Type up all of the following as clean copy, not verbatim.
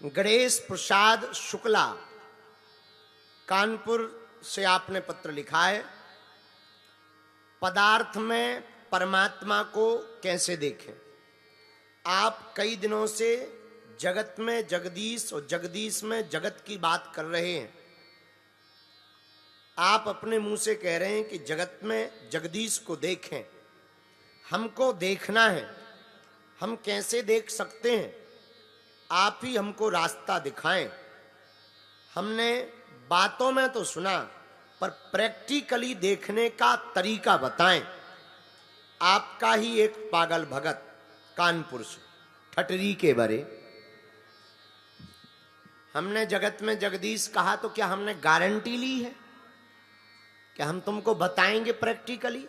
गणेश प्रसाद शुक्ला, कानपुर से आपने पत्र लिखा है। पदार्थ में परमात्मा को कैसे देखें? आप कई दिनों से जगत में जगदीश और जगदीश में जगत की बात कर रहे हैं। आप अपने मुंह से कह रहे हैं कि जगत में जगदीश को देखें। हमको देखना है। हम कैसे देख सकते हैं? आप ही हमको रास्ता दिखाएं। हमने बातों में तो सुना, पर प्रैक्टिकली देखने का तरीका बताएं। आपका ही एक पागल भगत कानपुर से, ठटरी के बरे। हमने जगत में जगदीश कहा तो क्या हमने गारंटी ली है? क्या हम तुमको बताएंगे प्रैक्टिकली?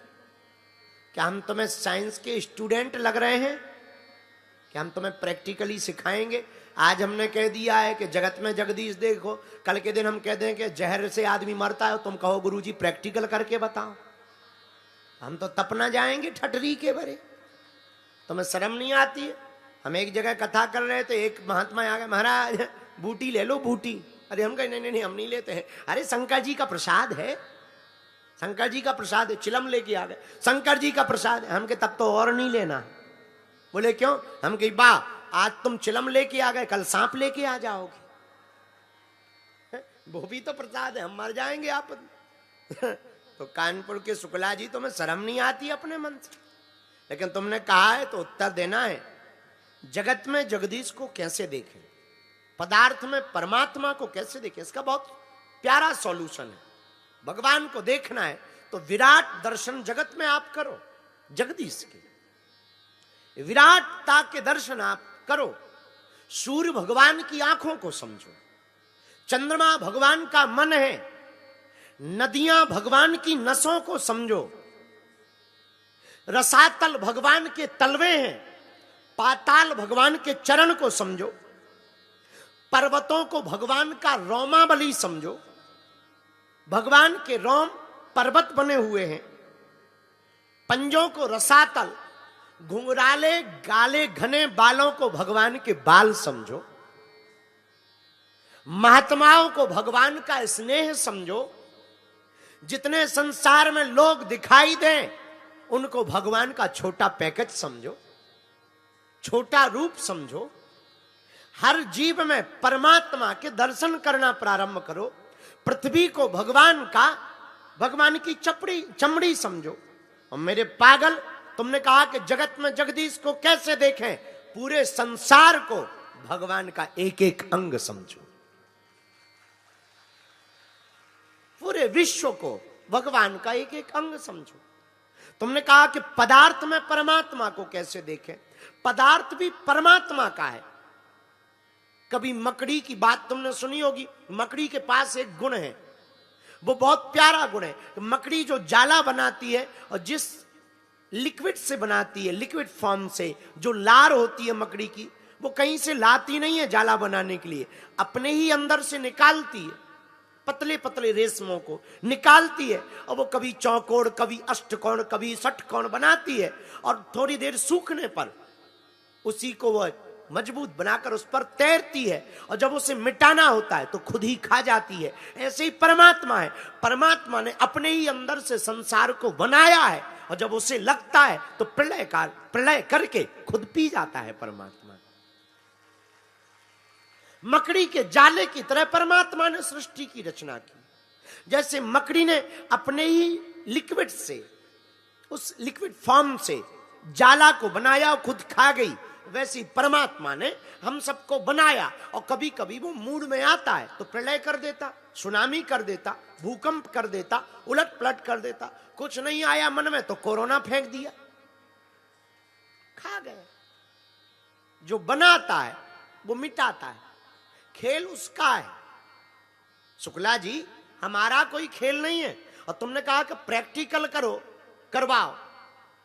क्या हम तुम्हें साइंस के स्टूडेंट लग रहे हैं? क्या हम तुम्हें प्रैक्टिकली सिखाएंगे? आज हमने कह दिया है कि जगत में जगदीश देखो, कल के दिन हम कह दें कि जहर से आदमी मरता है, तुम कहो गुरुजी प्रैक्टिकल करके बताओ। हम तो तपना जाएंगे ठटरी के बरे। तुम्हें शर्म नहीं आती है? हम एक जगह कथा कर रहे थे, एक महात्मा आ गए, महाराज बूटी ले लो बूटी। अरे हम कहे नहीं नहीं हम नहीं लेते हैं। अरे शंकर जी का प्रसाद है, शंकर जी का प्रसाद है। चिलम लेके आ गए, शंकर जी का प्रसाद है। हम के तब तो और नहीं लेना। बोले क्यों? हम कही बा आज तुम चिलम लेके आ गए, कल सांप लेके आ जाओगे। वो भी तो प्रसाद है, हम मर जाएंगे आप। तो कानपुर के शुक्ला जी, तुम्हें शर्म नहीं आती अपने मन से? लेकिन तुमने कहा है तो उत्तर देना है। जगत में जगदीश को कैसे देखें, पदार्थ में परमात्मा को कैसे देखें, इसका बहुत प्यारा सॉल्यूशन है। भगवान को देखना है तो विराट दर्शन जगत में आप करो। जगदीश के विराटता के दर्शन आप करो। सूर्य भगवान की आंखों को समझो, चंद्रमा भगवान का मन है, नदियां भगवान की नसों को समझो, रसातल भगवान के तलवे हैं, पाताल भगवान के चरण को समझो, पर्वतों को भगवान का रोमावली समझो। भगवान के रोम पर्वत बने हुए हैं, पंजों को रसातल, घुंघराले गाले घने बालों को भगवान के बाल समझो, महात्माओं को भगवान का स्नेह समझो। जितने संसार में लोग दिखाई दें उनको भगवान का छोटा पैकेज समझो, छोटा रूप समझो। हर जीव में परमात्मा के दर्शन करना प्रारंभ करो। पृथ्वी को भगवान की चमड़ी समझो। और मेरे पागल, तुमने कहा कि जगत में जगदीश को कैसे देखें? पूरे संसार को भगवान का एक एक अंग समझो। पूरे विश्व को भगवान का एक एक अंग समझो। तुमने कहा कि पदार्थ में परमात्मा को कैसे देखें? पदार्थ भी परमात्मा का है। कभी मकड़ी की बात तुमने सुनी होगी। मकड़ी के पास एक गुण है, वो बहुत प्यारा गुण है। मकड़ी जो जाला बनाती है और जिस लिक्विड से बनाती है, लिक्विड फॉर्म से जो लार होती है मकड़ी की, वो कहीं से लाती नहीं है जाला बनाने के लिए, अपने ही अंदर से निकालती है। पतले पतले रेशमों को निकालती है और वो कभी चौकोर, कभी अष्टकोण, कभी षटकोण बनाती है। और थोड़ी देर सूखने पर उसी को वो मजबूत बनाकर उस पर तैरती है। और जब उसे मिटाना होता है तो खुद ही खा जाती है। ऐसे ही परमात्मा है। परमात्मा ने अपने ही अंदर से संसार को बनाया है और जब उसे लगता है तो प्रलय करके खुद पी जाता है परमात्मा। मकड़ी के जाले की तरह परमात्मा ने सृष्टि की रचना की। जैसे मकड़ी ने अपने ही लिक्विड से, उस लिक्विड फॉर्म से जाला को बनाया और खुद खा गई, वैसी परमात्मा ने हम सबको बनाया। और कभी कभी वो मूड में आता है तो प्रलय कर देता, सुनामी कर देता, भूकंप कर देता, उलट पलट कर देता। कुछ नहीं आया मन में तो कोरोना फेंक दिया, खा गए। जो बनाता है वो मिटाता है, खेल उसका है। शुक्ला जी, हमारा कोई खेल नहीं है। और तुमने कहा कि प्रैक्टिकल करो, करवाओ।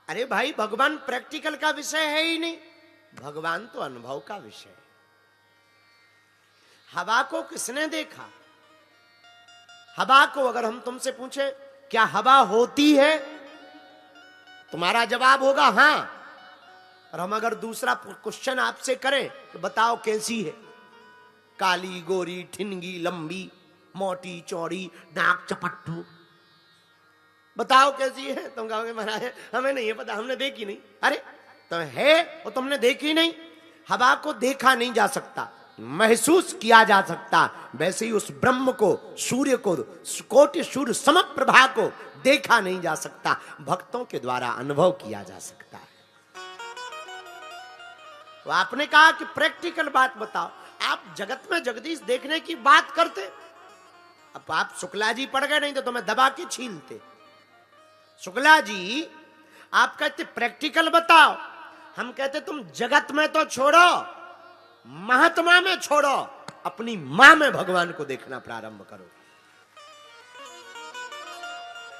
अरे भाई, भगवान प्रैक्टिकल का विषय है ही नहीं, भगवान तो अनुभव का विषय है। हवा को किसने देखा? हवा को अगर हम तुमसे पूछे क्या हवा होती है, तुम्हारा जवाब होगा हां। और हम अगर दूसरा क्वेश्चन आपसे करें तो बताओ कैसी है, काली गोरी ठिनगी लंबी मोटी चौड़ी नाक चपट्टू, बताओ कैसी है? तुम कहोगे महाराज हमें नहीं है पता, हमने देखी नहीं। अरे तो है और तुमने देखी नहीं। हवा को देखा नहीं जा सकता, महसूस किया जा सकता, वैसे ही उस ब्रह्म को, सूर्य को, कोटि सूर्य समप्रभा को देखा नहीं जा सकता, भक्तों के द्वारा अनुभव किया जा सकता है। तो आपने कहा कि प्रैक्टिकल बात बताओ, आप जगत में जगदीश देखने की बात करते, अब आप शुक्ला जी पड़ गए, नहीं तो तुम्हें दबा के छीलते। शुक्ला जी आप कहते प्रैक्टिकल बताओ, हम कहते तुम जगत में तो छोड़ो, महात्मा में छोड़ो, अपनी मां में भगवान को देखना प्रारंभ करो,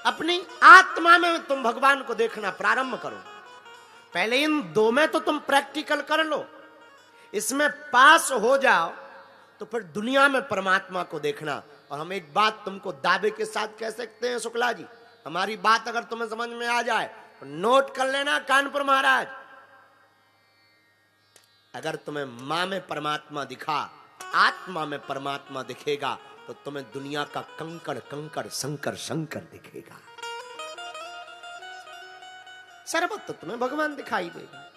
अपनी आत्मा में तुम भगवान को देखना प्रारंभ करो। पहले इन दो में तो तुम प्रैक्टिकल कर लो, इसमें पास हो जाओ तो फिर दुनिया में परमात्मा को देखना। और हम एक बात तुमको दावे के साथ कह सकते हैं शुक्ला जी, हमारी बात अगर तुम्हें समझ में आ जाए तो नोट कर लेना कानपुर महाराज, अगर तुम्हें मां में परमात्मा दिखा, आत्मा में परमात्मा दिखेगा तो तुम्हें दुनिया का कंकड़ कंकड़ शंकर शंकर दिखेगा, सर्वत्र तुम्हें भगवान दिखाई देगा।